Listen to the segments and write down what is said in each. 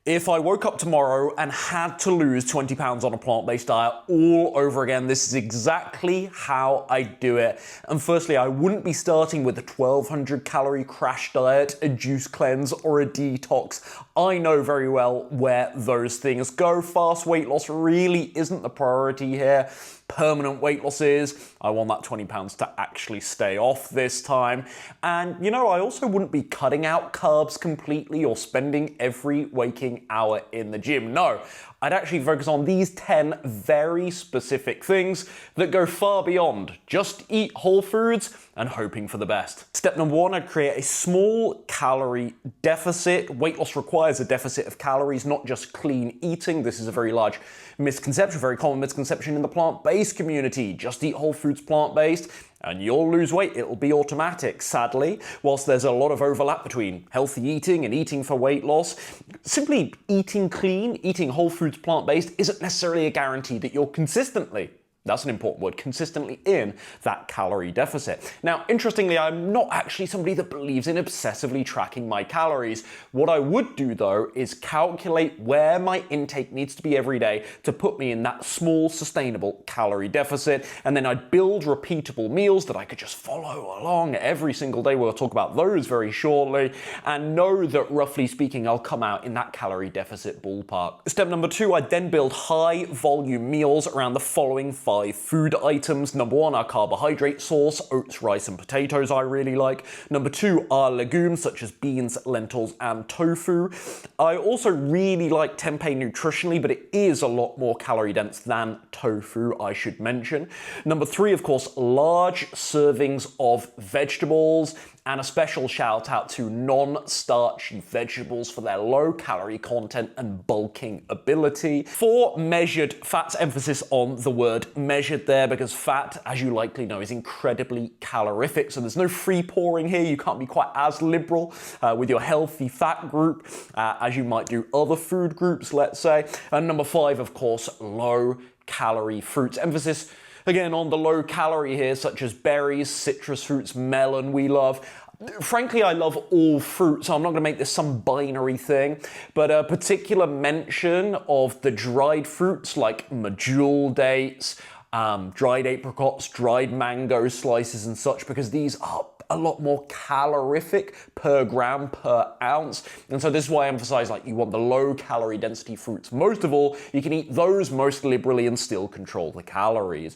If I woke up tomorrow and had to lose 20 pounds on a plant-based diet all over again, this is exactly how I do it. And firstly, I wouldn't be starting with a 1200 calorie crash diet, a juice cleanse, or a detox. I know very well where those things go. Fast weight loss really isn't the priority here. Permanent weight loss is. I want that 20 pounds to actually stay off this time. And you know, I also wouldn't be cutting out carbs completely or spending every waking hour in the gym. No, I'd actually focus on these 10 very specific things that go far beyond just eat whole foods and hoping for the best. Step number one, I'd create a small calorie deficit. Weight loss requires a deficit of calories, not just clean eating. This is a very large misconception, very common misconception in the plant-based community. Just eat whole foods plant-based and you'll lose weight. It'll be automatic. Sadly, whilst there's a lot of overlap between healthy eating and eating for weight loss, simply eating clean, eating whole foods plant-based isn't necessarily a guarantee that you're consistently, that's an important word, consistently in that calorie deficit. Now, interestingly, I'm not actually somebody that believes in obsessively tracking my calories. What I would do though is calculate where my intake needs to be every day to put me in that small, sustainable calorie deficit. And then I'd build repeatable meals that I could just follow along every single day. We'll talk about those very shortly, and know that roughly speaking, I'll come out in that calorie deficit ballpark. Step number two, I'd then build high volume meals around the following 5 food items. Number one, our carbohydrate source, oats, rice, and potatoes I really like. Number two, are legumes such as beans, lentils, and tofu. I also really like tempeh nutritionally, but it is a lot more calorie dense than tofu, I should mention. Number three, of course, large servings of vegetables, and a special shout out to non-starchy vegetables for their low calorie content and bulking ability. 4, measured fats, emphasis on the word measured there, because fat, as you likely know, is incredibly calorific. So there's no free pouring here. You can't be quite as liberal with your healthy fat group as you might do other food groups, let's say. And number 5, of course, low calorie fruits. Emphasis again on the low calorie here, such as berries, citrus fruits, melon we love. Frankly, I love all fruit, so I'm not going to make this some binary thing, but a particular mention of the dried fruits like medjool dates, dried apricots, dried mango slices and such, because these are a lot more calorific per gram per ounce. And so this is why I emphasize, like, you want the low calorie density fruits. Most of all, you can eat those most liberally and still control the calories.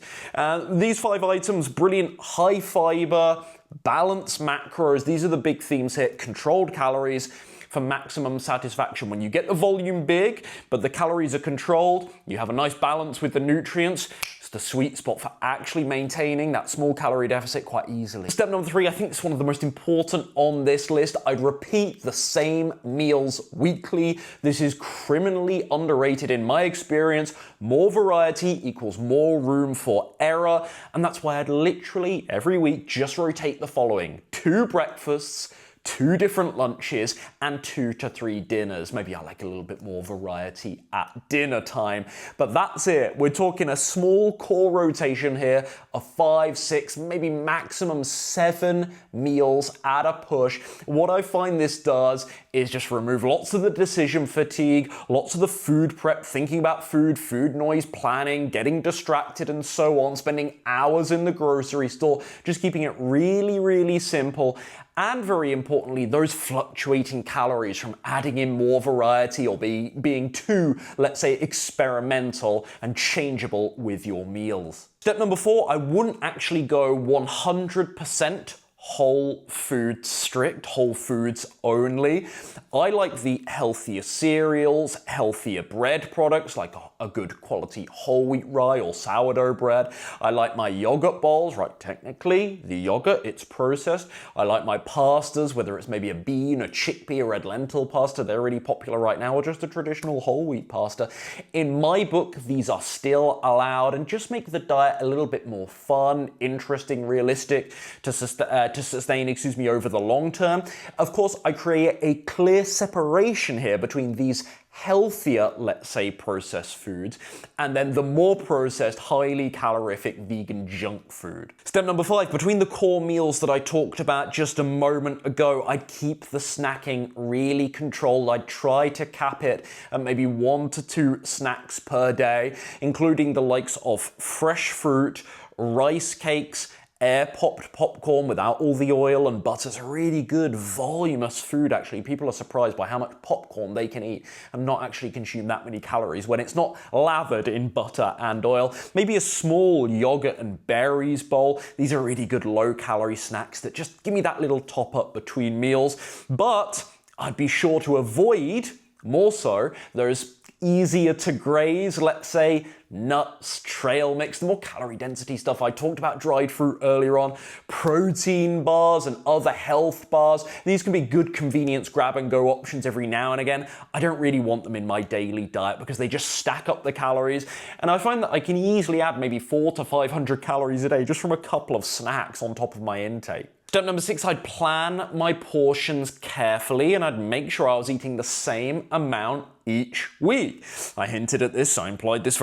These 5 items, brilliant, high fiber, balanced macros. These are the big themes here. Controlled calories for maximum satisfaction. When you get the volume big, but the calories are controlled, you have a nice balance with the nutrients. It's the sweet spot for actually maintaining that small calorie deficit quite easily. Step number 3, I think it's one of the most important on this list. I'd repeat the same meals weekly. This is criminally underrated in my experience. More variety equals more room for error. And that's why I'd literally every week just rotate the following: 2 breakfasts, 2 different lunches, and 2 to 3 dinners. Maybe I like a little bit more variety at dinner time, but that's it. We're talking a small core rotation here of 5, 6, maybe maximum 7 meals at a push. What I find this does is just remove lots of the decision fatigue, lots of the food prep, thinking about food noise, planning, getting distracted, and so on, spending hours in the grocery store, just keeping it really, really simple. And very importantly, those fluctuating calories from adding in more variety or being too, let's say, experimental and changeable with your meals. Step number 4, I wouldn't actually go 100% whole food strict, whole foods only. I like the healthier cereals, healthier bread products like a good quality whole wheat rye or sourdough bread. I like my yogurt bowls, right? Technically, the yogurt, it's processed. I like my pastas, whether it's maybe a bean, a chickpea, a red lentil pasta, they're really popular right now, or just a traditional whole wheat pasta. In my book, these are still allowed and just make the diet a little bit more fun, interesting, realistic to sustain, over the long term. Of course, I create a clear separation here between these healthier, let's say, processed foods, and then the more processed, highly calorific vegan junk food. Step number 5, between the core meals that I talked about just a moment ago, I'd keep the snacking really controlled. I'd try to cap it at maybe 1 to 2 snacks per day, including the likes of fresh fruit, rice cakes, air-popped popcorn without all the oil and butter. It's a really good, voluminous food, actually. People are surprised by how much popcorn they can eat and not actually consume that many calories when it's not lathered in butter and oil. Maybe a small yogurt and berries bowl. These are really good low-calorie snacks that just give me that little top-up between meals. But I'd be sure to avoid, more so, those easier to graze, let's say, nuts, trail mix, the more calorie density stuff. I talked about dried fruit earlier on, protein bars and other health bars. These can be good convenience grab and go options every now and again. I don't really want them in my daily diet because they just stack up the calories. And I find that I can easily add maybe 400 to 500 calories a day just from a couple of snacks on top of my intake. Step number 6, I'd plan my portions carefully and I'd make sure I was eating the same amount each week. I hinted at this, I implied this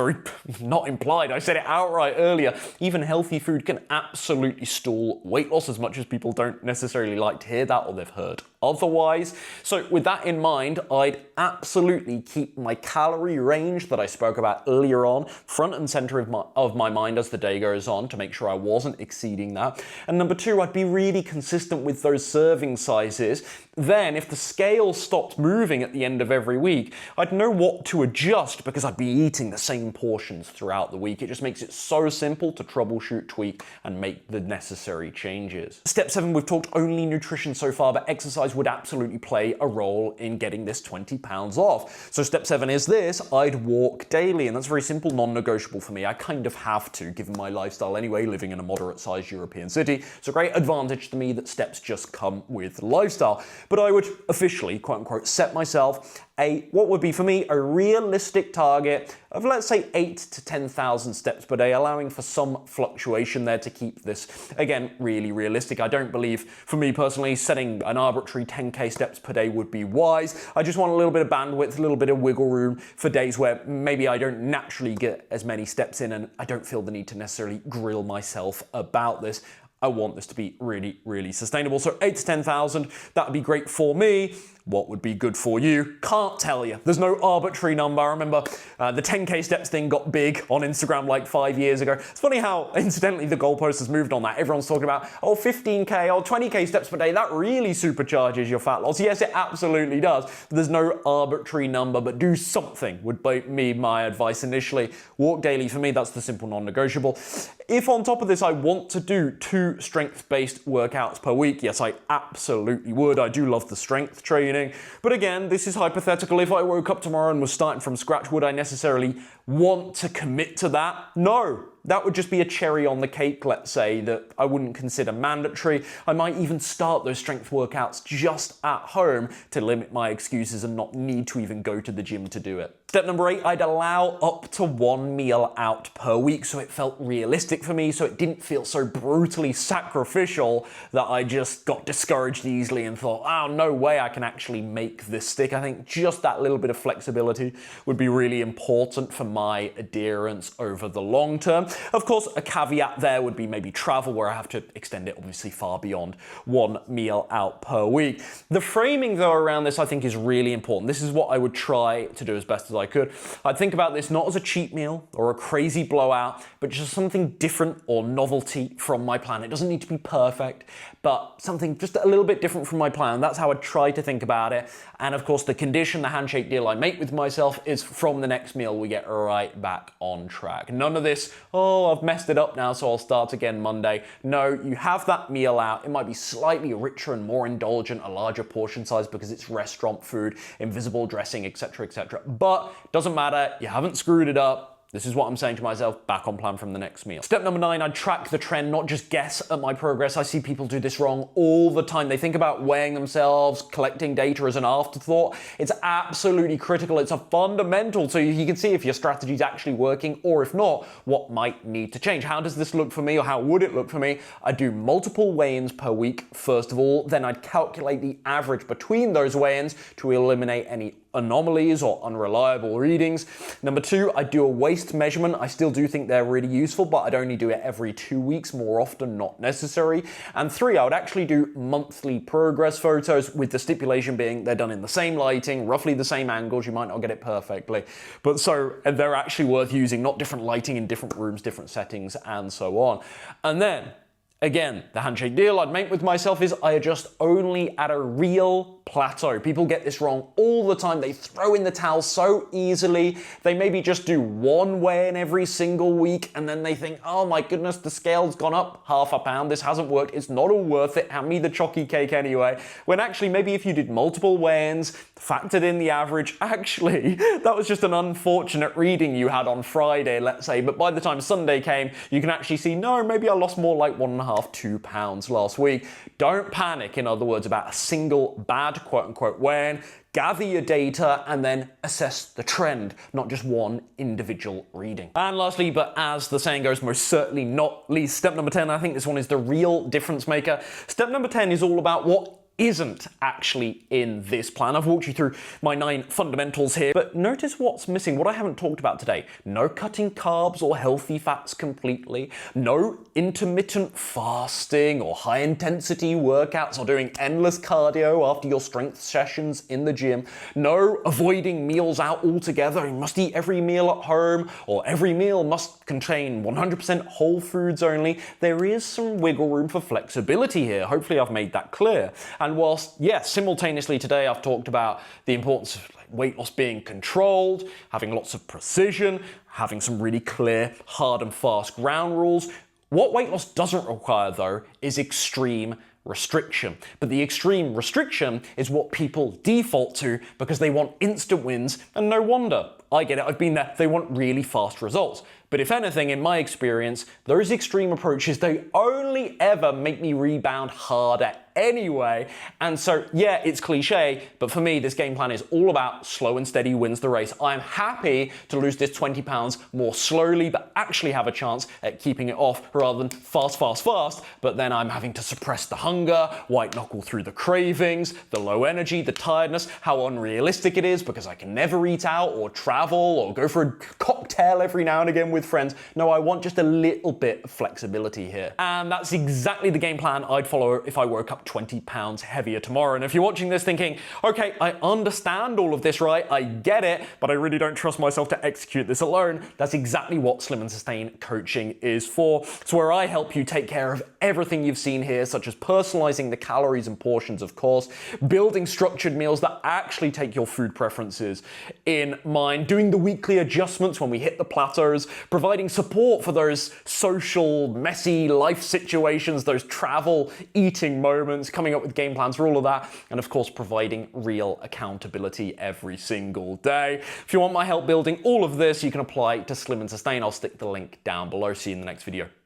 not implied, I said it outright earlier. Even healthy food can absolutely stall weight loss, as much as people don't necessarily like to hear that or they've heard otherwise. So with that in mind, I'd absolutely keep my calorie range that I spoke about earlier on front and center of my mind as the day goes on to make sure I wasn't exceeding that. And number 2, I'd be really consistent with those serving sizes. Then if the scale stopped moving at the end of every week, I'd know what to adjust because I'd be eating the same portions throughout the week. It just makes it so simple to troubleshoot, tweak, and make the necessary changes. Step 7, we've talked only nutrition so far, but exercise would absolutely play a role in getting this 20 pounds off. So step 7 is this: I'd walk daily, and that's very simple, non-negotiable for me. I kind of have to, given my lifestyle anyway, living in a moderate-sized European city. It's a great advantage to me that steps just come with lifestyle. But I would officially, quote unquote, set myself what would be for me a realistic target of, let's say, 8,000 to 10,000 steps per day, allowing for some fluctuation there to keep this, again, really realistic. I don't believe, for me personally, setting an arbitrary 10k steps per day would be wise. I just want a little bit of bandwidth, a little bit of wiggle room for days where maybe I don't naturally get as many steps in and I don't feel the need to necessarily grill myself about this. I want this to be really, really sustainable. So 8,000 to 10,000, that would be great for me. What would be good for you? Can't tell you. There's no arbitrary number. I remember the 10k steps thing got big on Instagram like 5 years ago. It's funny how, incidentally, the goalpost has moved on that. Everyone's talking about, oh, 15k, oh, 20k steps per day. That really supercharges your fat loss. Yes, it absolutely does. But there's no arbitrary number, but do something would be my advice initially. Walk daily, for me, that's the simple non-negotiable. If on top of this, I want to do 2 strength-based workouts per week, yes, I absolutely would. I do love the strength training. But again, this is hypothetical. If I woke up tomorrow and was starting from scratch, would I necessarily want to commit to that? No. That would just be a cherry on the cake, let's say, that I wouldn't consider mandatory. I might even start those strength workouts just at home to limit my excuses and not need to even go to the gym to do it. Step number 8, I'd allow up to 1 meal out per week so it felt realistic for me, so it didn't feel so brutally sacrificial that I just got discouraged easily and thought, oh, no way I can actually make this stick. I think just that little bit of flexibility would be really important for my adherence over the long term. Of course, a caveat there would be maybe travel, where I have to extend it obviously far beyond 1 meal out per week. The framing, though, around this I think is really important. This is what I would try to do as best as I could. I'd think about this not as a cheat meal or a crazy blowout, but just something different or novelty from my plan. It doesn't need to be perfect, but something just a little bit different from my plan. That's how I try to think about it. And of course, the condition, the handshake deal I make with myself is from the next meal, we get right back on track. None of this, oh, I've messed it up now, so I'll start again Monday. No, you have that meal out. It might be slightly richer and more indulgent, a larger portion size because it's restaurant food, invisible dressing, etc., etc. But doesn't matter, you haven't screwed it up. This is what I'm saying to myself, back on plan from the next meal. Step number 9, I'd track the trend, not just guess at my progress. I see people do this wrong all the time. They think about weighing themselves, collecting data as an afterthought. It's absolutely critical. It's a fundamental, so you can see if your strategy is actually working, or if not, what might need to change. How does this look for me, or how would it look for me? I'd do multiple weigh-ins per week, first of all. Then I'd calculate the average between those weigh-ins to eliminate any anomalies or unreliable readings. Number 2, I do a waist measurement. I still do think they're really useful, but I'd only do it every 2 weeks, more often not necessary. And 3, I would actually do monthly progress photos, with the stipulation being they're done in the same lighting, roughly the same angles. You might not get it perfectly, but so they're actually worth using, not different lighting in different rooms, different settings, and so on. And then again, the handshake deal I'd make with myself is I adjust only at a real plateau. People get this wrong all the time. They throw in the towel so easily. They maybe just do one weigh-in every single week, and then they think, oh my goodness, the scale's gone up half a pound. This hasn't worked. It's not all worth it. Hand me the chalky cake anyway. When actually, maybe if you did multiple weigh-ins, factored in the average, actually, that was just an unfortunate reading you had on Friday, let's say. But by the time Sunday came, you can actually see, no, maybe I lost more like 1.5, 2 pounds last week. Don't panic, in other words, about a single bad quote-unquote weigh-in. Gather your data and then assess the trend, not just one individual reading. And lastly, but as the saying goes, most certainly not least, step number 10, I think this one is the real difference maker. Step number 10 is all about what isn't actually in this plan. I've walked you through my 9 fundamentals here, but notice what's missing, what I haven't talked about today. No cutting carbs or healthy fats completely, no intermittent fasting or high intensity workouts or doing endless cardio after your strength sessions in the gym, no avoiding meals out altogether. You must eat every meal at home, or every meal must contain 100% whole foods only. There is some wiggle room for flexibility here. Hopefully I've made that clear. And whilst, yes, simultaneously today I've talked about the importance of weight loss being controlled, having lots of precision, having some really clear, hard and fast ground rules, what weight loss doesn't require, though, is extreme restriction. But the extreme restriction is what people default to because they want instant wins, and no wonder. I get it, I've been there. They want really fast results. But if anything, in my experience, those extreme approaches, they only ever make me rebound harder anyway. And so, yeah, it's cliche, but for me, this game plan is all about slow and steady wins the race. I'm happy to lose this 20 pounds more slowly, but actually have a chance at keeping it off rather than fast, but then I'm having to suppress the hunger, white knuckle through the cravings, the low energy, the tiredness, how unrealistic it is because I can never eat out or travel or go for a cocktail every now and again with friends. No, I want just a little bit of flexibility here. And that's exactly the game plan I'd follow if I woke up 20 pounds heavier tomorrow. And if you're watching this thinking, okay, I understand all of this, right? I get it, but I really don't trust myself to execute this alone. That's exactly what Slim and Sustain coaching is for. It's where I help you take care of everything you've seen here, such as personalizing the calories and portions, of course, building structured meals that actually take your food preferences in mind, doing the weekly adjustments when we hit the plateaus, providing support for those social, messy life situations, those travel, eating moments, coming up with game plans for all of that, and of course, providing real accountability every single day. If you want my help building all of this, you can apply to Slim and Sustain. I'll stick the link down below. See you in the next video.